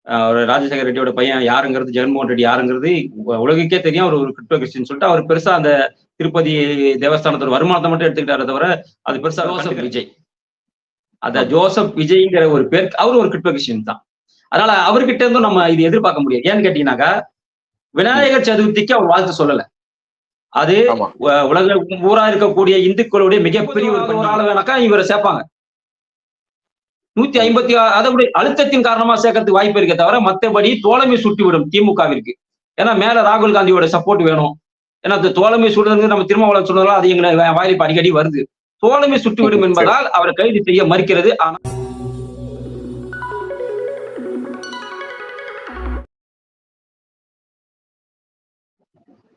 ஒரு ராஜசேகர ரெட்டியோட பையன் யாருங்கிறது, ஜெகன்மோகன் ரெட்டி யாருங்கிறது உலகுக்கே தெரியும். அவர் ஒரு கிரிப்டோ கிறிஸ்டின் சொல்லிட்டு அவர் பெருசா அந்த திருப்பதி தேவஸ்தானத்தோட வருமானத்தை மட்டும் எடுத்துக்கிட்டாரே தவிர அது பெருசா ஜோசப் விஜய் ஜோசப் விஜய்ங்கிற ஒரு பேர் அவர் ஒரு கிரிப்டோ கிறிஸ்டின் தான். அதனால அவர்கிட்ட இருந்தும் நம்ம இது எதிர்பார்க்க முடியாது. ஏன்னு கேட்டீங்கன்னாக்கா விநாயகர் சதுர்த்திக்கு அவர் வாழ்த்து சொல்லல. அது உலக ஊரா இருக்கக்கூடிய இந்துக்களுடைய மிகப்பெரிய ஒரு ஆள் வேணாக்கா இவரை சேர்ப்பாங்க. 156 அதோட அழுத்தத்தின் காரணமா சேர்க்கறதுக்கு வாய்ப்பு இருக்க தவிர மற்றபடி தோழமை சுட்டிவிடும் திமுகவிற்கு. ஏன்னா மேல ராகுல் காந்தியோட சப்போர்ட் வேணும். ஏன்னா தோழமை சுடுறது நம்ம திருமாவளவன் சொன்னதால அது எங்களை வாயிலிப்பு அடிக்கடி வருது. தோழமை சுட்டுவிடும் என்பதால் அவரை கைது செய்ய மறுக்கிறது. ஆனா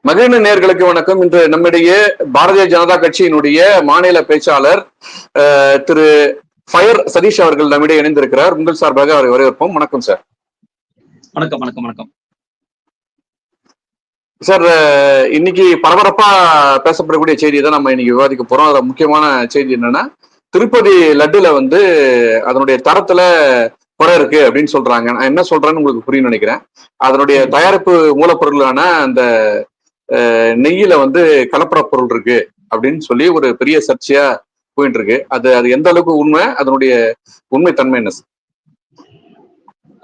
மகிழ்ந்த நேயர்களுக்கு வணக்கம். இன்று நம்மிடையே பாரதிய ஜனதா கட்சியினுடைய மாநில பேச்சாளர் திரு ஃபயர் சதீஷ் அவர்கள் நம்மிடையே இணைந்திருக்கிறார். உங்கள் சார்பாக அவரை வரவேற்போம். வணக்கம் சார். வணக்கம் வணக்கம் வணக்கம் சார். இன்னைக்கு பரபரப்பா பேசப்படக்கூடிய செய்தியை தான் நம்ம இன்னைக்கு விவாதிக்க போறோம். அதுல முக்கியமான செய்தி என்னன்னா, திருப்பதி லட்டுல அதனுடைய தரத்துல குறை இருக்கு அப்படின்னு சொல்றாங்க. நான் என்ன சொல்றேன்னு உங்களுக்கு புரியும் நினைக்கிறேன். அதனுடைய தயாரிப்பு மூலப்பொருளான அந்த நெய்யில கலப்பட பொருள் இருக்கு அப்படின்னு சொல்லி ஒரு பெரிய சர்ச்சையா போயிட்டு இருக்கு. அது எந்த அளவுக்கு உண்மை, அதனுடைய உண்மை தன்மை என்ன?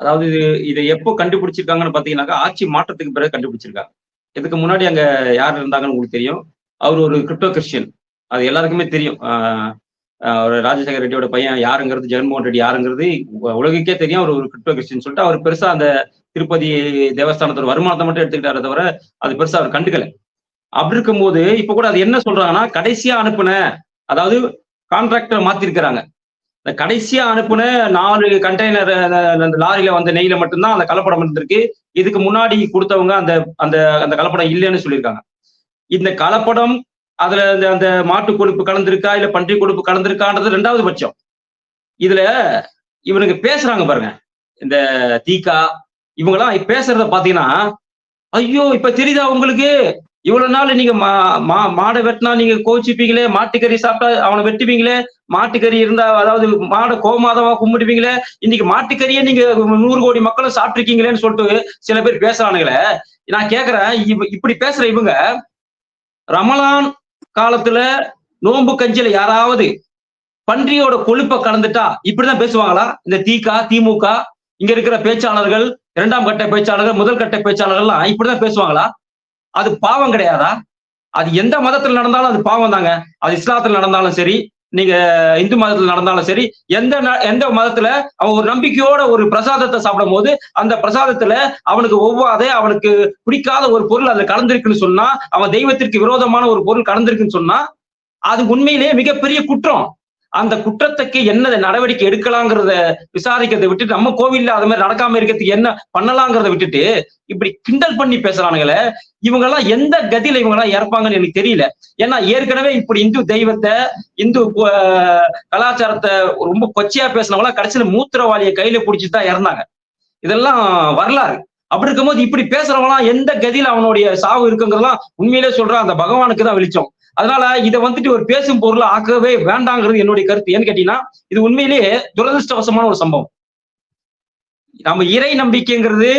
அதாவது இதை எப்போ கண்டுபிடிச்சிருக்காங்கன்னு பாத்தீங்கன்னாக்கா ஆட்சி மாற்றத்துக்கு பிறகு கண்டுபிடிச்சிருக்காங்க. இதுக்கு முன்னாடி அங்க யார் இருந்தாங்கன்னு உங்களுக்கு தெரியும். அவர் ஒரு கிரிப்டோ கிறிஸ்டியன், அது எல்லாருக்குமே தெரியும். ஒரு ராஜசேகர ரெட்டியோட பையன் யாருங்கிறது, ஜெகன்மோகன் ரெட்டி யாருங்கிறது உலகுக்கே தெரியும். அவர் ஒரு கிரிப்டோ கிறிஸ்டின் சொல்லிட்டு அவர் பெருசா அந்த திருப்பதி தேவஸ்தானத்தோட வருமானத்தை மட்டும் எடுத்துக்கிட்டாரே தவிர அது பெருசா அவர் கண்டுக்கல. அப்படி இருக்கும்போது இப்ப கூட அது என்ன சொல்றாங்கன்னா, கடைசியா அனுப்புன, அதாவது கான்ட்ராக்டர் மாத்திருக்கிறாங்க. இந்த கடைசியா அனுப்புன 4 கண்டெய்னர் லாரியில வந்த நெய்ல மட்டும்தான் அந்த கலப்படம் இருந்திருக்கு. இதுக்கு முன்னாடி கொடுத்தவங்க அந்த அந்த அந்த கலப்படம் இல்லைன்னு சொல்லியிருக்காங்க. இந்த கலப்படம் அதுல அந்த மாட்டு கொழுப்பு கலந்திருக்கா இல்ல பன்றி கொழுப்பு கலந்திருக்கான்றது 2வது பட்சம். இதுல இவனுக்கு பேசுறாங்க பாருங்க, இந்த தீகா இவங்கெல்லாம் பேசுறத பாத்தீங்கன்னா, ஐயோ இப்ப தெரியுதா உங்களுக்கு, இவ்வளவு நாள் நீங்க மாடை வெட்டினா நீங்க கோச்சிப்பீங்களே, மாட்டுக்கறி சாப்பிட்டா அவனை வெட்டுவீங்களே, மாட்டுக்கறி இருந்தா அதாவது மாடை கோமாதமா கும்பிடுவீங்களே, இன்னைக்கு மாட்டுக்கறியே நீங்க 100 கோடி மக்களும் சாப்பிட்டுருக்கீங்களேன்னு சொல்லிட்டு சில பேர் பேசுறானுங்களே. நான் கேக்குறேன், இப்படி பேசுற இவங்க ரமலான் காலத்துல நோன்பு கஞ்சில யாராவது பன்றியோட கொழுப்பை கலந்துட்டா இப்படிதான் பேசுவாங்களா? இந்த திமுக இங்க இருக்கிற பேச்சாளர்கள், 2ஆம் கட்ட பேச்சாளர்கள், முதல் கட்ட பேச்சாளர்கள்லாம் இப்படிதான் பேசுவாங்களா? அது பாவம் கிடையாதா? அது எந்த மதத்துல நடந்தாலும் அது பாவம் தாங்க. அது இஸ்லாத்துல நடந்தாலும் சரி, நீங்க இந்து மதத்துல நடந்தாலும் சரி, எந்த மதத்துல அவன் ஒரு நம்பிக்கையோட ஒரு பிரசாதத்தை சாப்பிடும் போது அந்த பிரசாதத்துல அவனுக்கு அவனுக்கு பிடிக்காத ஒரு பொருள் அதுல கலந்திருக்குன்னு சொன்னா, அவன் தெய்வத்திற்கு விரோதமான ஒரு பொருள் கலந்திருக்குன்னு சொன்னா அது உண்மையிலேயே மிகப்பெரிய குற்றம். அந்த குற்றத்துக்கு என்ன நடவடிக்கை எடுக்கலாங்கிறத விசாரிக்கிறதை விட்டுட்டு, நம்ம கோவில்ல அது மாதிரி நடக்காம இருக்கிறதுக்கு என்ன பண்ணலாங்கிறத விட்டுட்டு இப்படி கிண்டல் பண்ணி பேசுறானுங்களே. இவங்க எல்லாம் எந்த கதியில இவங்க எல்லாம் இறப்பாங்கன்னு எனக்கு தெரியல. ஏன்னா ஏற்கனவே இப்படி இந்து தெய்வத்தை, இந்து கலாச்சாரத்தை ரொம்ப கொச்சையா பேசினவங்களா கடைசியில மூத்திரவாளியை கையில பிடிச்சிட்டு இறந்தாங்க. இதெல்லாம் வரலாறு. அப்படி இருக்கும்போது இப்படி பேசுறவங்களாம் எந்த கதியில அவனுடைய சாவு இருக்குங்கிறதெல்லாம் உண்மையிலே சொல்றான், அந்த பகவானுக்கு தான் வெளிச்சம். அதனால இதை ஒரு பேசும் பொருள் ஆக்கவே வேண்டாங்கிறது என்னுடைய கருத்து. ஏன்னு கேட்டீங்கன்னா, இது உண்மையிலேயே துரதிருஷ்டவசமான ஒரு சம்பவம். நம்ம இறை நம்பிக்கைங்கிறது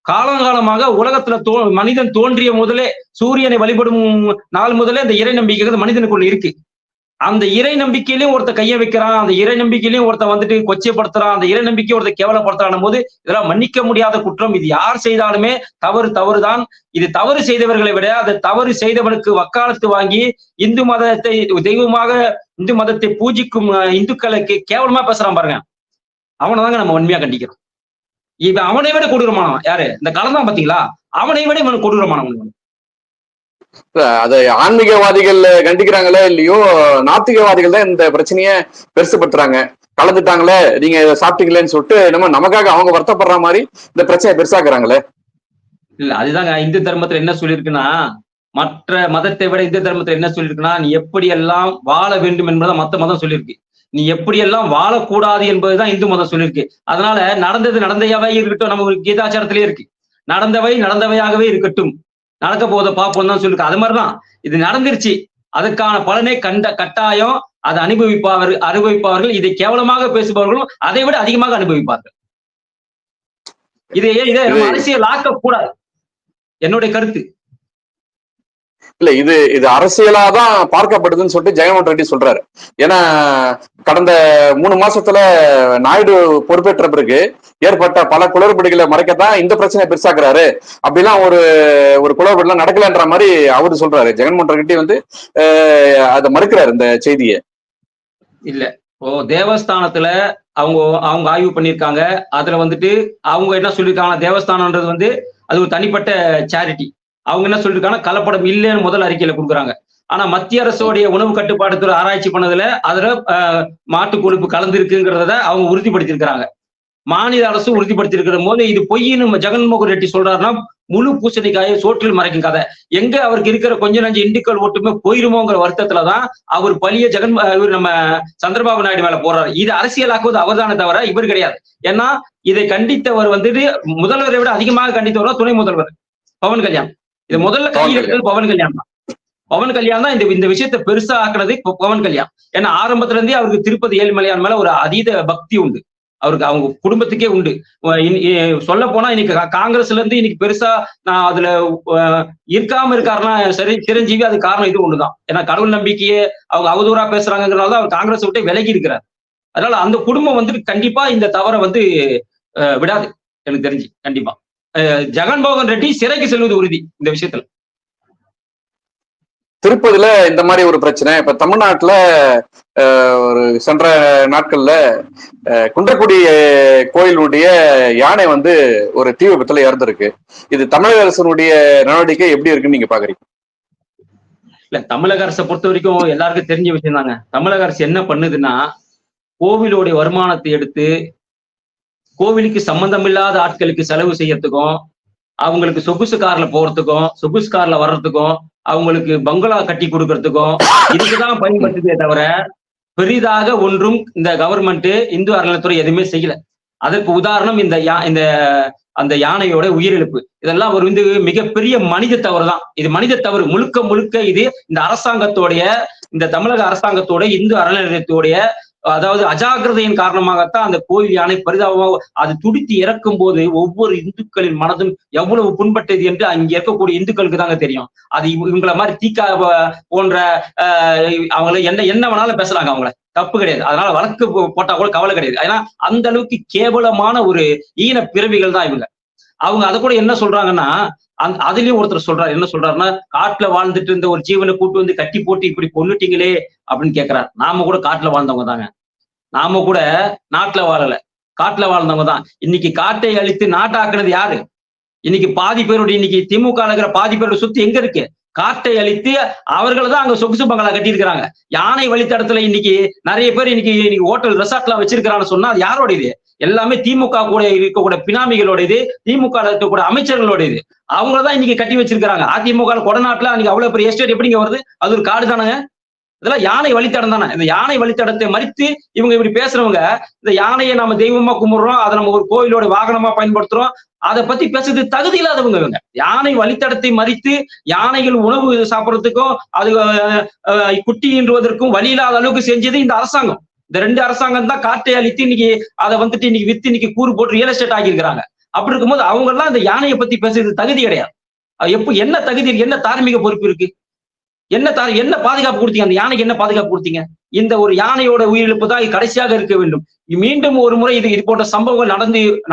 காலங்காலமாக உலகத்துல மனிதன் தோன்றிய முதலே, சூரியனை வழிபடும் நாள் முதலே அந்த இறை நம்பிக்கைங்கிறது மனிதனுக்குள்ள இருக்கு. அந்த இறை நம்பிக்கையிலையும் ஒருத்த கைய வைக்கிறான், அந்த இறை நம்பிக்கையிலையும் ஒருத்த கொச்சைப்படுத்துறான், அந்த இறை நம்பிக்கையை ஒருத்த கேவலப்படுத்துறான் போது இதெல்லாம் மன்னிக்க முடியாத குற்றம். இது யார் செய்தாலுமே தவறுதான். இது தவறு செய்தவர்களை விட அதை தவறு செய்தவனுக்கு வக்காலத்து வாங்கி இந்து மதத்தை தெய்வமாக, இந்து மதத்தை பூஜிக்கும் இந்துக்களுக்கு கேவலமா பேசுறான் பாருங்க, அவனை தாங்க நம்ம உண்மையா கண்டிக்கிறோம். இவன் அவனை விட கொடூரமானவன் யாரு? இந்த கலந்தான் பாத்தீங்களா, அவனை விட இவன் கொடூரமானவன். அதை ஆன்மீகவாதிகள் கண்டிக்கிறாங்களே இல்லையோ, நாத்திகவாதிகள் தான் இந்த பிரச்சனைய பெருசுபடுத்துறாங்க. கலந்துட்டாங்களே, நீங்க இதை சாப்பிட்டீங்களேன்னு சொல்லிட்டு நமக்காக அவங்க வருத்தப்படுற மாதிரி இந்த பிரச்சனையை பெருசாக்குறாங்களே. இல்ல அதுதாங்க இந்து தர்மத்துல என்ன சொல்லியிருக்குன்னா, மற்ற மதத்தை விட இந்து தர்மத்துல என்ன சொல்லியிருக்குன்னா, நீ எப்படியெல்லாம் வாழ வேண்டும் என்பதை மத்த மதம் சொல்லியிருக்கு. நீ எப்படியெல்லாம் வாழக்கூடாது என்பதுதான் இந்து மதம் சொல்லியிருக்கு. அதனால நடந்தது நடந்தையாவே இருக்கட்டும், நம்ம கீதாச்சாரத்திலே இருக்கு, நடந்தவை நடந்தவையாகவே இருக்கட்டும், நடக்க போத பார்ப்போம் தான் சொல்லிருக்கு. அது மாதிரிதான் இது நடந்துருச்சு. அதுக்கான பலனை கட்டாயம் அதை அனுபவிப்பவர்கள், இதை கேவலமாக பேசுபவர்களும் அதை விட அதிகமாக அனுபவிப்பார்கள். இதை நம்ம அரசியல் ஆக்க கூடாது, என்னுடைய கருத்து. இல்ல இது அரசியலாதான் பார்க்கப்படுதுன்னு சொல்லிட்டு ஜெகன்மோகன் ரெட்டி சொல்றாரு. ஏன்னா கடந்த 3 மாசத்துல நாயுடு பொறுப்பேற்ற பிறகு ஏற்பட்ட பல குளறுபடிகளை மறைக்கத்தான் இந்த பிரச்சனை பெருசாக்குறாரு. அப்படிலாம் ஒரு குளறுபடிலாம் நடக்கலன்ற மாதிரி அவரு சொல்றாரு. ஜெகன்மோகன் ரெட்டி வந்து அதை மறுக்கிறாரு இந்த செய்தியை. இல்ல, தேவஸ்தானத்துல அவங்க ஆய்வு பண்ணிருக்காங்க. அதுல வந்துட்டு அவங்க என்ன சொல்லியிருக்காங்க, தேவஸ்தானம்ன்றது வந்து அது ஒரு தனிப்பட்ட சேரிட்டி. அவங்க என்ன சொல்லிருக்காங்க, கலப்படம் இல்லைன்னு முதல் அறிக்கையில கொடுக்குறாங்க. ஆனா மத்திய அரசோடைய உணவு கட்டுப்பாட்டுத்துறை ஆராய்ச்சி பண்ணதுல அதுல மாட்டு கொழுப்பு கலந்துருக்குங்கிறத அவங்க உறுதிப்படுத்திருக்கிறாங்க. மாநில அரசு உறுதிப்படுத்திருக்கிற போது இது பொய்ன்னு ஜெகன்மோகன் ரெட்டி சொல்றாருன்னா முழு பூசணிக்காயை சோற்றில் மறைக்கும் கதை. எங்க அவருக்கு இருக்கிற கொஞ்ச நஞ்சு இந்துக்கள் ஓட்டுமே போயிருமோங்கிற வருத்தத்துலதான் அவர் பழிய நம்ம சந்திரபாபு நாயுடு மேல போறாரு. இது அரசியலாக்குவது அவர்தானே தவிர இவர் கிடையாது. ஏன்னா இதை கண்டித்தவர் வந்துட்டு முதல்வரை விட அதிகமாக கண்டித்தவர் துணை முதல்வர் பவன் கல்யாண். இது முதல்ல கையில் இருக்கிறது பவன் கல்யாண் தான். பவன் கல்யாண் தான் இந்த விஷயத்தை பெருசா ஆக்குனது பவன் கல்யாண். ஏன்னா ஆரம்பத்துல இருந்தே அவருக்கு திருப்பதி ஏழுமலையான் மேல ஒரு அதீத பக்தி உண்டு, அவருக்கு அவங்க குடும்பத்துக்கே உண்டு. சொல்ல போனா இன்னைக்கு காங்கிரஸ்ல இருந்து இன்னைக்கு பெருசா நான் அதுல இருக்காம இருக்காருன்னா சரி சிரஞ்சீவி, அது காரணம் இது ஒண்ணுதான். ஏன்னா கடவுள் நம்பிக்கையே அவங்க அவதூறா பேசுறாங்கிறதுனால அவர் காங்கிரஸ் விட்டு விலகி இருக்கிறார். அதனால அந்த குடும்பம் வந்துட்டு கண்டிப்பா இந்த தவறை வந்து விடாது எனக்கு தெரிஞ்சு. கண்டிப்பா ஜெகன்மோகன் ரெட்டி சிறைக்கு செல்வது உறுதி இந்த விஷயத்துல. திருப்பதியில இந்த மாதிரி ஒரு பிரச்சனை இப்ப தமிழ்நாட்டுல ஒரு சென்ற நாட்கள்ல குன்றக்குடி கோயிலுடைய யானை வந்து ஒரு தீ விபத்துல இறந்திருக்கு. இது தமிழக அரசனுடைய நடவடிக்கை எப்படி இருக்குன்னு நீங்க பாக்குறீங்க? இல்ல, தமிழக அரசை பொறுத்த வரைக்கும் எல்லாருக்கும் தெரிஞ்ச விஷயம் தாங்க. தமிழக அரசு என்ன பண்ணுதுன்னா, கோவிலுடைய வருமானத்தை எடுத்து கோவிலுக்கு சம்பந்தமில்லாத ஆட்களுக்கு செலவு செய்யறதுக்கும், அவங்களுக்கு சொகுசு கார்ல போறதுக்கும், சொகுசு கார்ல வர்றதுக்கும், அவங்களுக்கு பங்களா கட்டி கொடுக்கறதுக்கும் இதுக்குதான் பயன்படுத்துதே தவிர பெரிதாக ஒன்றும் இந்த கவர்மெண்ட் இந்து அறநிலையத்துறை எதுவுமே செய்யல. அதற்கு உதாரணம் அந்த யானையோட உயிரிழப்பு. இதெல்லாம் ஒரு வந்து மிகப்பெரிய மனித தவறு தான். இது மனித தவறு முழுக்க இது இந்த அரசாங்கத்தோடைய, இந்த தமிழக அரசாங்கத்தோட இந்து அறநிலையத்துடைய அதாவது அஜாக்கிரதையின் காரணமாகத்தான் அந்த கோயில் யானை பரிதாபமாக அது துடித்து இறக்கும் போது ஒவ்வொரு இந்துக்களின் மனதும் எவ்வளவு புண்பட்டது என்று அங்க இருக்கக்கூடிய இந்துக்களுக்கு தாங்க தெரியும். அது இவங்களை மாதிரி தீக்கா போன்ற அவங்கள என்ன வேணாலும் பேசுறாங்க, அவங்கள தப்பு கிடையாது. அதனால வழக்கு போட்டா கூட கவலை கிடையாது. ஏன்னா அந்த அளவுக்கு கேவலமான ஒரு ஈன பிறவிகள் தான் இவங்க. அவங்க அதை கூட என்ன சொல்றாங்கன்னா, அதுலயும் ஒருத்தர் சொல்றாரு, என்ன சொல்றாருன்னா, காட்டுல வாழ்ந்துட்டு இருந்த ஒரு ஜீவனை கூட்டு வந்து கட்டி போட்டு இப்படி கொன்னுட்டீங்களே அப்படின்னு கேட்கிறாரு. நாம கூட காட்டுல வாழ்ந்தவங்க தாங்க, நாம கூட நாட்டுல வாழல, காட்டுல வாழ்ந்தவங்க தான். இன்னைக்கு காட்டை அழித்து நாட்டாக்குனது யாரு? இன்னைக்கு பாதி பேருடைய, இன்னைக்கு திமுக இருக்கிற பாதி பேருடைய சொத்து எங்க இருக்கு? காட்டை அழித்து அவர்களை தான் அங்க சொகுசு பங்களா கட்டி இருக்கிறாங்க. யானை வழித்தடத்துல இன்னைக்கு நிறைய பேர் இன்னைக்கு ஹோட்டல் ரெசார்ட் எல்லாம் வச்சிருக்கிறான்னு சொன்னா அது யாரோட இது? எல்லாமே திமுக கூட இருக்கக்கூடிய பினாமிகளோட இது, திமுக இருக்கக்கூடிய அமைச்சர்களோட இது. அவங்களதான் இன்னைக்கு கட்டி வச்சிருக்காங்க. அதிமுக கொடநாட்டுல அன்னைக்கு அவ்வளவு பெரிய எஸ்டேட் எப்படிங்க வருது? அது ஒரு காடு தானங்க. இதெல்லாம் யானை வழித்தடம் தானே. இந்த யானை வழித்தடத்தை மறித்து இவங்க இப்படி பேசுறவங்க, இந்த யானையை நம்ம தெய்வமா கும்பிடுறோம், அதை நம்ம ஒரு கோயிலோட வாகனமா பயன்படுத்துறோம், அதை பத்தி பேசுறது தகுதி இல்லாதவங்க இவங்க. யானை வழித்தடத்தை மறித்து யானைகள் உணவு சாப்பிடறதுக்கும் அது குட்டியின்றுவதற்கும் வழி இல்லாத அளவுக்கு செஞ்சது இந்த அரசாங்கம். இந்த 2 அரசாங்கம் தான் காட்டை அழித்து இன்னைக்கு அதை வந்துட்டு இன்னைக்கு வித்து இன்னைக்கு கூறு போட்டு ரியல் எஸ்டேட் ஆகியிருக்கிறாங்க. அப்படி இருக்கும்போது அவங்க எல்லாம் இந்த யானையை பத்தி பேசுறது தகுதி கிடையாது. என்ன தகுதி இருக்கு? என்ன தார்மீக பொறுப்பு இருக்கு? என்ன பாதுகாப்பு கொடுத்தீங்க? அந்த யானைக்கு என்ன பாதுகாப்பு கொடுத்தீங்க? இந்த ஒரு யானையோட உயிரிழப்பு தான் கடைசியாக இருக்க வேண்டும். மீண்டும் ஒரு முறை இது போன்ற சம்பவங்கள்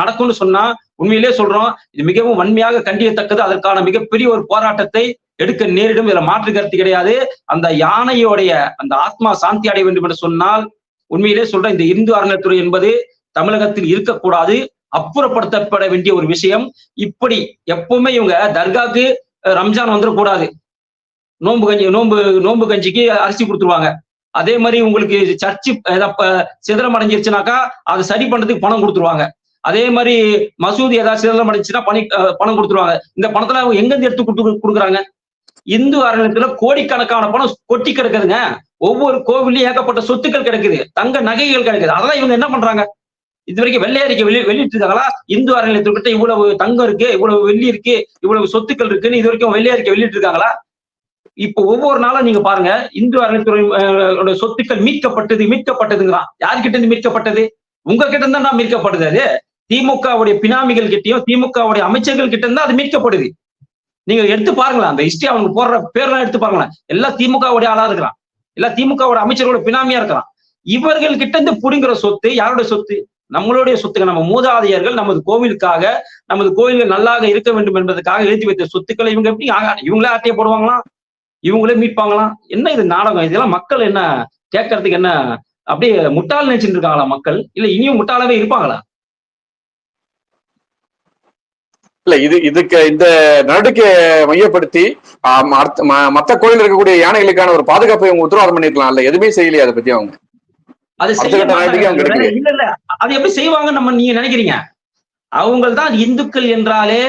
நடக்கும்னு சொன்னா உண்மையிலே சொல்றோம், இது மிகவும் வன்மையாக கண்டிக்கத்தக்கது. அதற்கான மிகப்பெரிய ஒரு போராட்டத்தை எடுக்க நேரிடும். இதுல மாற்று கருத்து கிடையாது. அந்த யானையோடைய அந்த ஆத்மா சாந்தி அடைய வேண்டும் என்று சொன்னால் உண்மையிலே சொல்றேன், இந்த இந்து அறநிலையத்துறை என்பது தமிழகத்தில் இருக்கக்கூடாது, அப்புறப்படுத்தப்பட வேண்டிய ஒரு விஷயம். இப்படி எப்பவுமே இவங்க தர்காக்கு ரம்ஜான் வந்துடக்கூடாது, நோம்பு கஞ்சிக்கு அரிசி கொடுத்துருவாங்க. அதே மாதிரி உங்களுக்கு சர்ச்சு சிதறம் அடைஞ்சிருச்சுனாக்கா அதை சரி பண்றதுக்கு பணம் கொடுத்துருவாங்க. அதே மாதிரி மசூதி ஏதாவது சிதறம் அடைஞ்சுன்னா பணம் கொடுத்துருவாங்க. இந்த பணத்துல அவங்க எங்க இருந்து எடுத்து கொடுக்குறாங்க? இந்து அறநிலையத்துல கோடிக்கணக்கான பணம் கொட்டி கிடக்குதுங்க. ஒவ்வொரு கோவிலையும் ஏகப்பட்ட சொத்துக்கள் கிடைக்குது, தங்க நகைகள் கிடைக்குது. அதெல்லாம் இவங்க என்ன பண்றாங்க? இது வரைக்கும் வெள்ளை அறிக்கை வெளியிட்டு இருக்காங்களா? இந்து அறநிலையத்துக்கிட்ட இவ்வளவு தங்கம் இருக்கு, இவ்வளவு வெள்ளி இருக்கு, இவ்வளவு சொத்துக்கள் இருக்குன்னு இது வரைக்கும் வெள்ளை அறிக்கை வெளியிட்டு இருக்காங்களா? இப்போ ஒவ்வொரு நாளும் நீங்க பாருங்க, இந்து அறநிலையத்துறை சொத்துக்கள் மீட்கப்பட்டதுங்கிறான். யார்கிட்ட இருந்து மீட்கப்பட்டது? உங்க கிட்ட இருந்தா மீட்கப்படுது. அது திமுகவுடைய பினாமிகள் கிட்டயும் திமுகவுடைய அமைச்சர்கள் கிட்ட இருந்தா அது மீட்கப்படுது. நீங்க எடுத்து பாருங்களேன், அந்த ஹிஸ்டரி அவங்க போடுற பேர்லாம் எடுத்து பாருங்களேன். எல்லாம் திமுகவுடைய ஆளா இருக்கிறான், எல்லாம் திமுகவோட அமைச்சரோட பினாமியா இருக்கிறான். இவர்கள் கிட்ட இருந்து புடுங்குற சொத்து யாருடைய சொத்து? நம்மளுடைய சொத்துக்கள். நம்ம மூதாதையர்கள் நமது கோவிலுக்காக, நமது கோவில்கள் நல்லாக இருக்க வேண்டும் என்பதற்காக எழுதி வைத்த சொத்துக்களை இவங்க எப்படி இவங்களே ஆட்டையை போடுவாங்களாம், இவங்களே மீட்பாங்களாம்? என்ன இது நாடகம்? இதெல்லாம் மக்கள் என்ன கேட்கறதுக்கு என்ன அப்படியே முட்டாள் நினைச்சிட்டு இருக்காங்களா மக்கள்? இல்ல இனியும் முட்டாளாவே இருப்பாங்களா? இல்ல இதுக்கு இந்த நடுக்கை மையப்படுத்தி மத்த கோயில் இருக்கக்கூடிய யானைகளுக்கான ஒரு பாதுகாப்பை அவங்க உத்தரவாதம் பண்ணிருக்கலாம்ல, எதுவுமே செய்யலையே அதை பத்தி அவங்க. அது இல்ல இல்ல அது எப்படி செய்வாங்கன்னு நம்ம நீங்க நினைக்கிறீங்க? அவங்க தான் இந்துக்கள் என்றாலே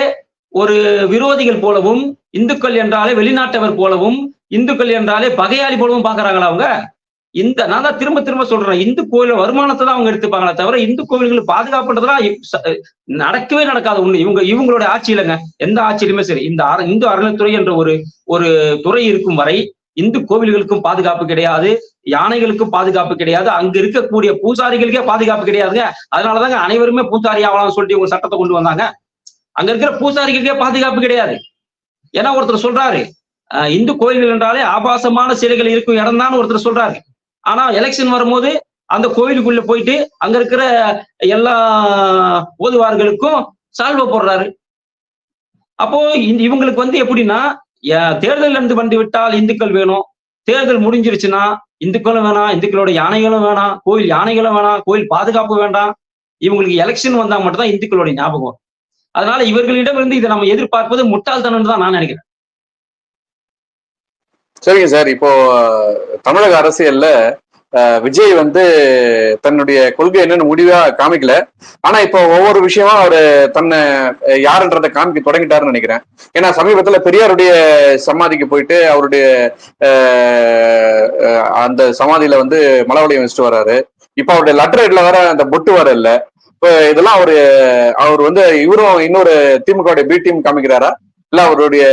ஒரு விரோதிகள் போலவும், இந்துக்கள் என்றாலே வெளிநாட்டவர் போலவும், இந்துக்கள் என்றாலே பகையாளி போலவும் பாக்குறாங்களா அவங்க? நான் தான் திரும்ப திரும்ப சொல்றேன், இந்து கோயில் வருமானத்தை தான் அவங்க எடுத்துப்பாங்களே தவிர இந்து கோவில்கள் பாதுகாப்புன்றதுலாம் நடக்கவே நடக்காது. ஒண்ணு இவங்களுடைய ஆட்சி இல்லைங்க, எந்த ஆட்சியிலுமே சரி. இந்த இந்து அறநிலைத்துறை என்ற ஒரு துறை இருக்கும் வரை இந்து கோவில்களுக்கும் பாதுகாப்பு கிடையாது, யானைகளுக்கும் பாதுகாப்பு கிடையாது, அங்க இருக்கக்கூடிய பூசாரிகளுக்கே பாதுகாப்பு கிடையாதுங்க. அதனாலதாங்க அனைவருமே பூசாரி ஆகலாம்னு சொல்லிட்டு ஒரு சட்டத்தை கொண்டு வந்தாங்க. அங்க இருக்கிற பூசாரிகளுக்கே பாதுகாப்பு கிடையாது. ஏன்னா ஒருத்தர் சொல்றாரு, இந்து கோயில்கள் என்றாலே ஆபாசமான சிலைகள் இருக்கும் இடம் தான் ஒருத்தர் சொல்றாரு. ஆனா எலெக்ஷன் வரும்போது அந்த கோயிலுக்குள்ள போயிட்டு அங்க இருக்கிற எல்லா ஓதுவார்களுக்கும் சால்வை போடுறாரு. அப்போ இவங்களுக்கு எப்படின்னா, தேர்தல் வந்து விட்டால் இந்துக்கள் வேணும், தேர்தல் முடிஞ்சிருச்சுன்னா இந்துக்களும் வேணாம், இந்துக்களோட யானைகளும் வேணாம், கோயில் யானைகளும் வேணாம், கோயில் பாதுகாப்பு வேண்டாம். இவங்களுக்கு எலெக்ஷன் வந்தா மட்டும் தான் இந்துக்களுடைய ஞாபகம். அதனால இவர்களிடம் இருந்து இதை நம்ம எதிர்பார்ப்பது முட்டாள்தனம் தான் நான் நினைக்கிறேன். சரிங்க சார், இப்போ தமிழக அரசியல்ல விஜய் தன்னுடைய கொள்கை என்னன்னு முடிவா காமிக்கல. ஆனா இப்போ ஒவ்வொரு விஷயமா அவரு தன்னை யாருன்றதை காமிக்க தொடங்கிட்டாருன்னு நினைக்கிறேன். ஏன்னா சமீபத்துல பெரியாருடைய சமாதிக்கு போயிட்டு அவருடைய அந்த சமாதியில மலவளையம் வச்சுட்டு வர்றாரு. இப்ப அவருடைய லெட்டர் வேற அந்த பொட்டு வர இல்ல. இப்ப இதெல்லாம் அவர் இவரும் இன்னொரு திமுக பி டீம் காமிக்கிறாரா, இல்ல அவருடைய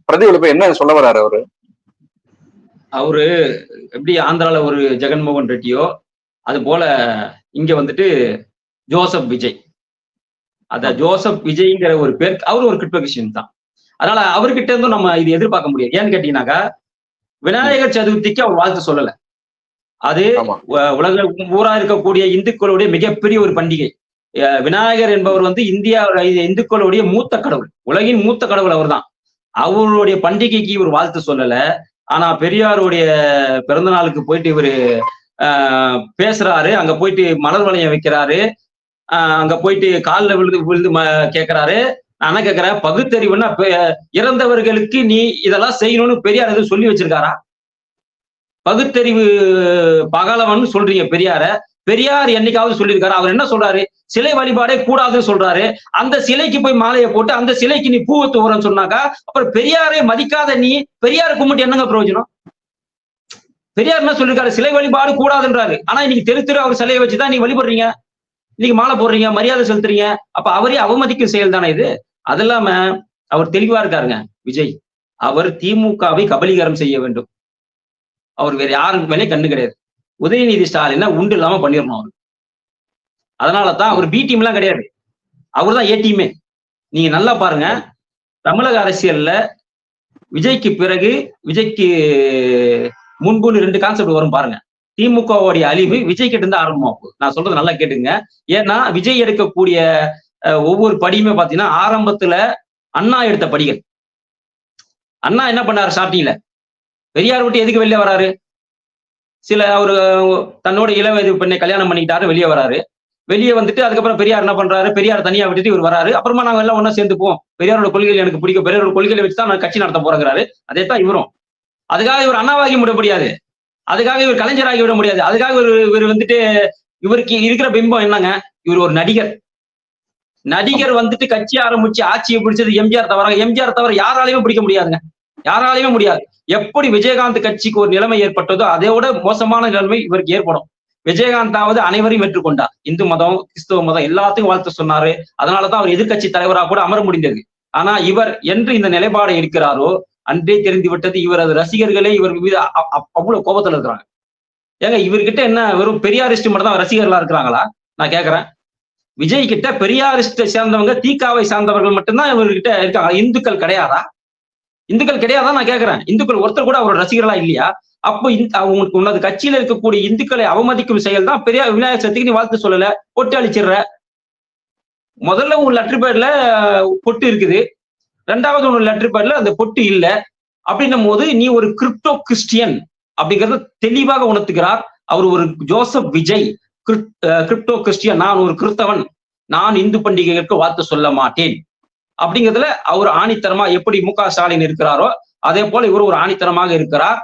பிரதிபலிப்பு என்ன சொல்ல வர்றாரு அவரு எப்படி ஆந்திரால ஒரு ஜெகன்மோகன் ரெட்டியோ அது போல இங்க ஜோசப் விஜய், ஜோசப் விஜய்ங்கிற ஒரு பேர், அவரு ஒரு கிரிப்டோகிறிஸ்டியன் தான். அதனால அவர்கிட்ட இருந்தும் நம்ம இது எதிர்பார்க்க முடியாது. ஏன்னு கேட்டீங்கன்னாக்கா, விநாயகர் சதுர்த்திக்கு அவர் வாழ்த்து சொல்லல. அது உலக ஊரா இருக்கக்கூடிய இந்துக்களுடைய மிகப்பெரிய ஒரு பண்டிகை. விநாயகர் என்பவர் இந்தியா இந்துக்களுடைய மூத்த கடவுள், உலகின் மூத்த கடவுள் அவர் தான். அவருடைய பண்டிகைக்கு இவர் வாழ்த்து சொல்லல. ஆனா பெரியாருடைய பிறந்த நாளுக்கு போயிட்டு இவரு பேசுறாரு, அங்க போயிட்டு மலர் வளையம் வைக்கிறாரு, அங்க போயிட்டு காலில் விழுந்து கேட்கிறாரு. நான் என்ன கேட்கிறேன், பகுத்தறிவுன்னா இறந்தவர்களுக்கு நீ இதெல்லாம் செய்யணும்னு பெரியார் எதுவும் சொல்லி வச்சிருக்காரா? பகுத்தறிவு பகலவன் சொல்றீங்க பெரியார. பெரியார் என்னைக்காவது சொல்லியிருக்காரு? அவர் என்ன சொல்றாரு? சிலை வழிபாடே கூடாதுன்னு சொல்றாரு. அந்த சிலைக்கு போய் மாலையை போட்டு அந்த சிலைக்கு நீ பூவை தூவுறன்னு சொன்னாக்கா, அப்புறம் பெரியாரை மதிக்காத நீ பெரியாரை கும்பிட்டு என்னங்க பிரயோஜனம்? பெரியார் என்ன சொல்லிருக்காரு? சிலை வழிபாடு கூடாதுன்றாரு. ஆனா இன்னைக்கு தெரு தெரு அவர் சிலையை வச்சுதான் நீங்க வழிபடுறீங்க, இன்னைக்கு மாலை போடுறீங்க, மரியாதை செலுத்துறீங்க. அப்ப அவரே அவமதிக்கும் செயல் தானே இது. அது இல்லாம அவர் தெளிவா இருக்காருங்க விஜய். அவர் திமுகவை கபலீகரம் செய்ய வேண்டும். அவர் வேற யாருக்கு மேலே கண்ணு கிடையாது. உதயநிதி ஸ்டாலின் உண்டு இல்லாம பண்ணிடணும் அவரு. அதனாலதான் அவர் பி டீம் எல்லாம் கிடையாது, அவர் தான் ஏ டீமே. நீங்க நல்லா பாருங்க, தமிழக அரசியல்ல விஜய்க்கு பிறகு விஜய்க்கு முன்புன்னு 2 கான்செப்ட் வரும் பாருங்க. திமுகவுடைய அழிவு விஜய் கிட்ட இருந்து ஆரம்பமாகும். நான் சொல்றது நல்லா கேட்டுங்க. ஏன்னா விஜய் எடுக்கக்கூடிய ஒவ்வொரு படியுமே பாத்தீங்கன்னா ஆரம்பத்துல அண்ணா எடுத்த படிகள். அண்ணா என்ன பண்ணாரு? ஸ்டார்டிங்ல பெரியார் விட்டு எதுக்கு வெளியே வராரு? சில அவரு தன்னோட இளவயது பெண்ணை கல்யாணம் பண்ணிக்கிட்டாரு, வெளியே வராரு. வெளியே அதுக்கப்புறம் பெரியார் என்ன பண்றாரு? பெரியார் தனியா விட்டுட்டு இவர் வராரு. அப்புறமா நாங்க எல்லாம் ஒன்னா சேர்ந்துப்போம், பெரியாரோட கொள்கைகள் எனக்கு பிடிக்கும், பெரியாரோட கொள்கைகளை வச்சுதான் நான் கட்சி நடத்த போறேங்கிறாரு. அதேதான் இவரும். அதுக்காக இவர் அண்ணாவாகி விட முடியாது, அதுக்காக இவர் கலைஞராகி விட முடியாது. அதுக்காக இவர் இவருக்கு இருக்கிற பிம்பம் என்னங்க? இவர் ஒரு நடிகர். நடிகர் கட்சி ஆரம்பிச்சு ஆட்சியை பிடிச்சது எம்ஜிஆர் தவிர, எம்ஜிஆர் தவிர யாராலையுமே பிடிக்க முடியாதுங்க, யாராலையுமே முடியாது. எப்படி விஜயகாந்த் கட்சிக்கு ஒரு நிலைமை ஏற்பட்டதோ அதோட மோசமான நிலைமை இவருக்கு ஏற்படும். விஜயகாந்தாவது அனைவரையும் ஏற்றுக்கொண்டார், இந்து மதம் கிறிஸ்தவ மதம் எல்லாத்துக்கும் வாழ்த்து சொன்னாரு. அதனாலதான் அவர் எதிர்கட்சி தலைவராக கூட அமர முடிந்தது. ஆனா இவர் என்று இந்த நிலைப்பாடை இருக்கிறாரோ அன்றே தெரிந்து விட்டது, இவரது ரசிகர்களே இவர் மீது அவ்வளவு கோபத்துல இருக்கிறாங்க. ஏங்க இவர்கிட்ட என்ன வெறும் பெரியாரிஸ்ட் மட்டும் தான் ரசிகர்களா இருக்கிறாங்களா? நான் கேட்கிறேன். விஜய் கிட்ட பெரியாரிஸ்ட சேர்ந்தவங்க, தீகாவை சார்ந்தவர்கள் மட்டும்தான் இவர்கிட்ட இருக்காங்க. இந்துக்கள் கிடையாதா? இந்துக்கள் கிடையாதா நான் கேட்கிறேன். இந்துக்கள் ஒருத்தர் கூட அவரோட ரசிகர்களா இல்லையா? அப்போ அவங்களுக்கு உன்னது கட்சியில இருக்கக்கூடிய இந்துக்களை அவமதிக்கும் செயல் தான் பெரியார் விநாயகர் சதுர்த்திக்கு நீ வாழ்த்து சொல்லல, பொட்டு அழிச்சிடுற. முதல்ல ஒரு லெட்டர் பேர்ல பொட்டு இருக்குது, ரெண்டாவது ஒரு லெட்டர் பேர்ல அந்த பொட்டு இல்ல. அப்படின்னும் போது நீ ஒரு கிரிப்டோ கிறிஸ்டியன் அப்படிங்கறத தெளிவாக உணர்த்துகிறார் அவர். ஒரு ஜோசப் விஜய் கிரிப்டோ கிறிஸ்டியன், நான் ஒரு கிறிஸ்தவன், நான் இந்து பண்டிகைகளுக்கு வாழ்த்து சொல்ல மாட்டேன் அப்படிங்கிறதுல அவர் ஆணித்தரமா எப்படி மு.க. ஸ்டாலின் இருக்கிறாரோ அதே போல இவர் ஒரு ஆணித்தரமாக இருக்கிறார்.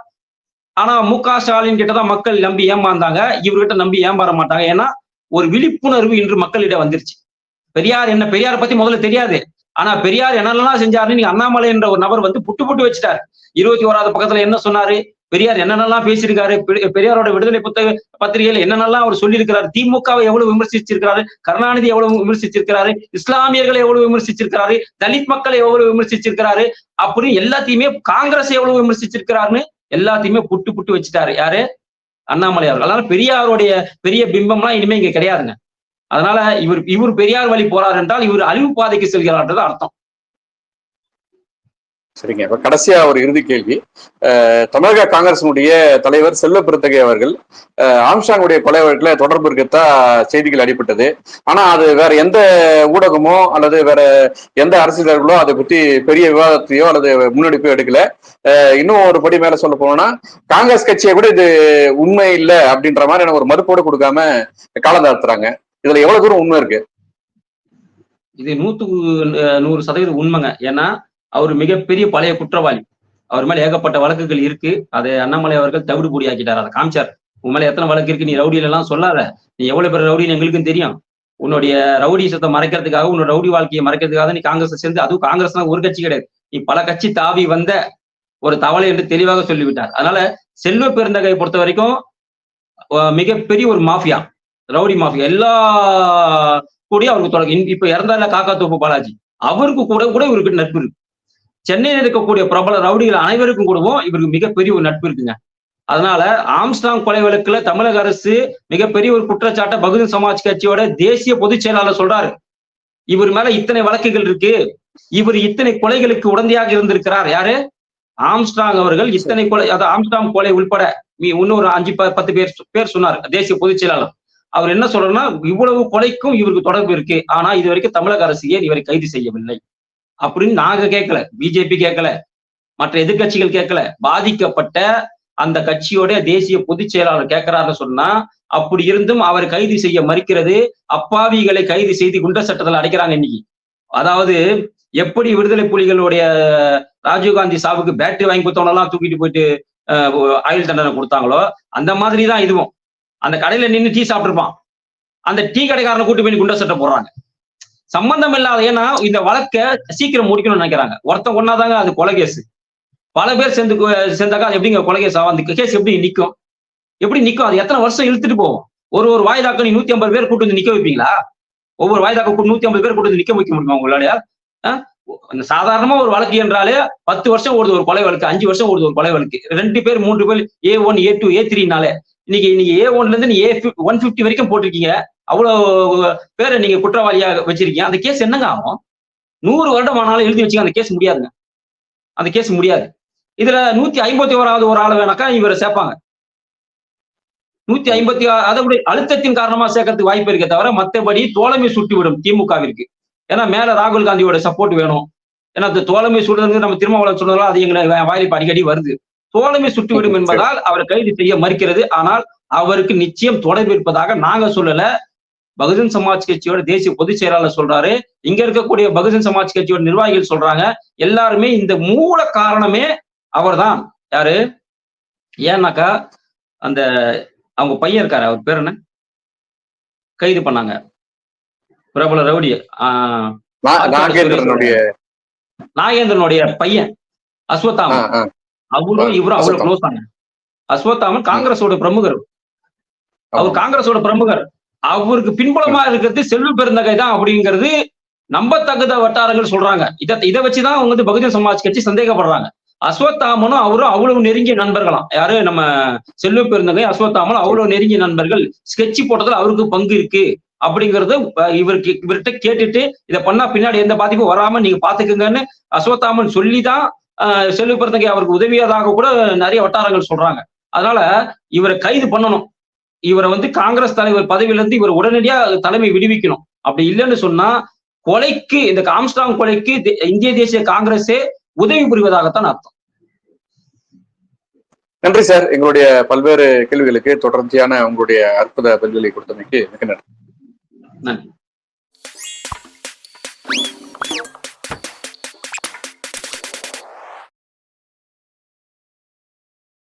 ஆனா மு.க. ஸ்டாலின் கிட்டதான் மக்கள் நம்பி ஏமாந்தாங்க, இவர்கிட்ட நம்பி ஏமாற மாட்டாங்க. ஏன்னா ஒரு விழிப்புணர்வு இன்று மக்களிடம் வந்துருச்சு. பெரியார் என்ன, பெரியாரை பத்தி முதல்ல தெரியாது. ஆனா பெரியார் என்னெல்லாம் செஞ்சாருன்னு நீங்க அண்ணாமலை என்ற ஒரு நபர் வந்து புட்டு புட்டு வச்சுட்டாரு. 21வது பக்கத்துல என்ன சொன்னாரு, பெரியார் என்னென்னலாம் பேசியிருக்காரு, பெரியாரோட விடுதலை புத்தக பத்திரிகையில என்னென்னலாம் அவர் சொல்லியிருக்கிறாரு, திமுகவை எவ்வளவு விமர்சிச்சிருக்கிறாரு, கருணாநிதி எவ்வளவு விமர்சிச்சிருக்கிறாரு, இஸ்லாமியர்களை எவ்வளவு விமர்சிச்சிருக்கிறாரு, தலித் மக்களை எவ்வளவு விமர்சிச்சிருக்கிறாரு, அப்படி எல்லாத்தையுமே காங்கிரஸ் எவ்வளவு விமர்சிச்சிருக்கிறாருன்னு எல்லாத்தையுமே புட்டு புட்டு வச்சுட்டாரு யாரு, அண்ணாமலை அவர்கள். அதனால பெரியாருடைய பெரிய பிம்பம்லாம் இனிமே இங்க கிடையாதுங்க. அதனால இவர் பெரியார் வழி போறார் என்றால் இவர் அழிவு பாதைக்கு செல்கிறார்ன்றது அர்த்தம். சரிங்க. இப்ப கடைசியா ஒரு இறுதி கேள்வி. தமிழக காங்கிரசினுடைய தலைவர் செல்வ பெருந்தகை அவர்கள் ஆம்ஸ்ட்ராங்குடைய கொலை வழக்குல தொடர்பு இருக்கத்தா செய்திகள் அடிபட்டது. ஆனா அது வேற எந்த ஊடகமோ அல்லது வேற எந்த அரசியலர்களோ அதை பத்தி பெரிய விவாதத்தையோ அல்லது முன்னெடுப்போ எடுக்கல. இன்னும் ஒரு படி மேல சொல்ல போனோம்னா காங்கிரஸ் கட்சியை கூட இது உண்மை இல்லை அப்படின்ற மாதிரி ஒரு மறுப்போடு கொடுக்காம காலம் தாழ்த்துறாங்க. இதுல எவ்வளவு தூரம் உண்மை இருக்கு? இது 100% உண்மைங்க. ஏன்னா அவர் மிகப்பெரிய பழைய குற்றவாளி. அவர் மேல ஏகப்பட்ட வழக்குகள் இருக்கு. அதை அண்ணாமலை அவர்கள் தவிடுபொடி ஆக்கிட்டார். அதை காமிச்சார். உன் மேல எத்தனை வழக்கு இருக்கு, நீ ரவுடியில எல்லாம் சொல்லாத, நீ எவ்வளவு பேர் ரவுடின்னு எங்களுக்கும் தெரியும். உன்னுடைய ரவுடிசத்தை மறைக்கிறதுக்காக, உன்னோட ரவுடி வாழ்க்கையை மறைக்கிறதுக்காக நீ காங்கிரஸ் சேர்ந்து, அதுவும் காங்கிரஸ்னா ஒரு கட்சி கிடையாது, நீ பல கட்சி தாவி வந்த ஒரு தவளை என்று தெளிவாக சொல்லிவிட்டார். அதனால செல்வ பெருந்தகையை பொறுத்த வரைக்கும் மிகப்பெரிய ஒரு மாஃபியா, ரவுடி மாஃபியா. எல்லா கூடிய அவருக்கு தொடங்க. இப்ப இறந்தால காக்கா தோப்பு பாலாஜி, அவருக்கு கூட இவருக்கு நட்பு இருக்கு. சென்னையில் இருக்கக்கூடிய பிரபல ரவுடிகள் அனைவருக்கும் கூடவும் இவருக்கு மிகப்பெரிய ஒரு நட்பு இருக்குங்க. அதனால ஆம்ஸ்ட்ராங் கொலை வழக்குல தமிழக அரசு மிகப்பெரிய ஒரு குற்றச்சாட்டை பகுஜன் சமாஜ் கட்சியோட தேசிய பொதுச் செயலாளர் சொல்றாரு. இவர் மேல இத்தனை வழக்குகள் இருக்கு, இவர் இத்தனை கொலைகளுக்கு உடந்தையாக இருந்திருக்கிறார். யாரு? ஆம்ஸ்ட்ராங் அவர்கள் இத்தனை கொலை, அதாவது ஆம்ஸ்ட்ராங் கொலை உள்பட இன்னொரு 5-10 பேர் சொன்னார் தேசிய பொதுச் செயலாளர். அவர் என்ன சொல்றாருன்னா, இவ்வளவு கொலைக்கும் இவருக்கு தொடர்பு இருக்கு, ஆனா இது வரைக்கும் தமிழக அரசு ஏன் இவரை கைது செய்யவில்லை அப்படின்னு நாங்க கேட்கல, பிஜேபி கேட்கல, மற்ற எதிர்கட்சிகள் கேட்கல, பாதிக்கப்பட்ட அந்த கட்சியோட தேசிய பொதுச் செயலாளர் கேட்கிறாருன்னு சொன்னா, அப்படி இருந்தும் அவரை கைது செய்ய மறுக்கிறது. அப்பாவிகளை கைது செய்து குண்டர் சட்டத்தில் அடைக்கிறாங்க இன்னைக்கு. அதாவது எப்படி விடுதலை புலிகளுடைய ராஜீவ்காந்தி சாவுக்கு பேட்டரி வாங்கி கொடுத்தவனெல்லாம் தூக்கிட்டு போயிட்டு ஆயுள் தண்டனை கொடுத்தாங்களோ, அந்த மாதிரி தான் இதுவும். அந்த கடையில நின்று டீ சாப்பிட்டுருப்பான், அந்த டீ கடைக்காரனை கூட்டு போய் குண்டர் சட்டை போடுறாங்க. சம்பந்தம் இல்லாத, ஏன்னா இந்த வழக்கை சீக்கிரம் முடிக்கணும்னு நினைக்கிறாங்க. ஒருத்தன் ஒன்னாதாங்க அது கொலை கேஸ். பல பேர் சேர்ந்தாக்கா அது எப்படிங்க கொலை கேஸ் ஆகும்? அந்த கேஸ் எப்படி நிற்கும்? அது எத்தனை வருஷம் இழுத்துட்டு போகும்? ஒரு வாய்தாக்க நீ 150 பேர் கூட்டு வந்து நிக்க வைப்பீங்களா? ஒவ்வொரு வாய்தாக்க 150 பேர் கூட்டு வந்து நிக்க வைக்க முடியுமா உங்களால? சாதாரணமா ஒரு வழக்கு என்றாலே 10 வருஷம் ஓடுது ஒரு கொலை வழக்கு, 5 வருஷம் ஓடுது ஒரு கொலை வழக்கு. 2 பேர் 3 பேர் A1 A2 A3னாலே இன்னைக்கு A1ல இருந்து நீ A150 வரைக்கும் போட்டிருக்கீங்க. அவ்வளவு பேரை நீங்க குற்றவாளியா வச்சிருக்கீங்க. அந்த கேஸ் என்னங்க ஆகும்? 100 வருடம் ஆனாலும் எழுதி வச்சுக்க, அந்த கேஸ் முடியாதுங்க. அந்த கேஸ் முடியாது. இதுல 151வது ஒரு ஆளை வேணாக்கா இவரை சேர்ப்பாங்க. 156 அதை விட அழுத்தத்தின் காரணமா சேர்க்கறதுக்கு வாய்ப்பு இருக்கே தவிர, மற்றபடி தோழமை சுட்டு விடும் திமுகவிற்கு. ஏன்னா மேல ராகுல் காந்தியோட சப்போர்ட் வேணும். ஏன்னா தோழமை சுடுறது நம்ம திருமாவளவன் சொன்னதால அது எங்களை வாயிலிப்பு அடிக்கடி வருது. தோழமை சுட்டுவிடும் என்பதால் அவரை கைது செய்ய மறுக்கிறது. ஆனால் அவருக்கு நிச்சயம் தொடர்பு இருப்பதாக நாங்க சொல்லல, பகுஜன் சமாஜ் கட்சியோட தேசிய பொதுச் செயலாளர் சொல்றாரு, இங்க இருக்கக்கூடிய பகுஜன் சமாஜ் கட்சியோட நிர்வாகிகள் சொல்றாங்க. எல்லாருமே இந்த மூல காரணமே அவர்தான். யாரு? ஏன்னாக்கா அந்த அவங்க பையன் இருக்காரு, அவர் பேர் என்ன, கைது பண்ணாங்க பிரபல ரவுடி நாகேந்திரனுடைய பையன் அஸ்வத்தாமன். அவரும் இவரும் அவ்வளவு க்ளோஸ் ஆன. அஸ்வத்தாமன் காங்கிரஸோட பிரமுகர். அவர் காங்கிரஸோட பிரமுகர். அவருக்கு பின்புலமா இருக்கிறது செல்வ பெருந்தகை தான் அப்படிங்கிறது நம்பத்தகுந்த வட்டாரங்கள் சொல்றாங்க. இதை வச்சுதான் அவங்க வந்து பகுஜன் சமாஜ் கட்சி சந்தேகப்படுறாங்க. அஸ்வத்தாமனும் அவரும் அவ்வளவு நெருங்கிய நண்பர்களாம். யாரு? நம்ம செல்வ பெருந்தகை அஸ்வத்தாமனும் அவ்வளவு நெருங்கிய நண்பர்கள். ஸ்கெட்சி போட்டதுல அவருக்கு பங்கு இருக்கு அப்படிங்கிறது இவர்கிட்ட கேட்டுட்டு இதை பண்ணா பின்னாடி எந்த பாதிப்பும் வராம நீங்க பாத்துக்குங்கன்னு அஸ்வத்தாமன் சொல்லிதான் செல்வ பெருந்தகை அவருக்கு உதவியதாக கூட நிறைய வட்டாரங்கள் சொல்றாங்க. அதனால இவரை கைது பண்ணணும். இவரை காங்கிரஸ் தலைவர் பதவியிலிருந்து இவர் உடனடியா தலைமை விடுவிக்கணும். அப்படி இல்லைன்னு சொன்னா கொலைக்கு, இந்த ஆம்ஸ்ட்ராங் கொலைக்கு இந்திய தேசிய காங்கிரஸே உதவி புரிவதாகத்தான் அர்த்தம். நன்றி சார். எங்களுடைய பல்வேறு கேள்விகளுக்கு தொடர்ச்சியான உங்களுடைய அற்புத பதில்களை கொடுத்தமைக்கு மிக நன்றி. நன்றி.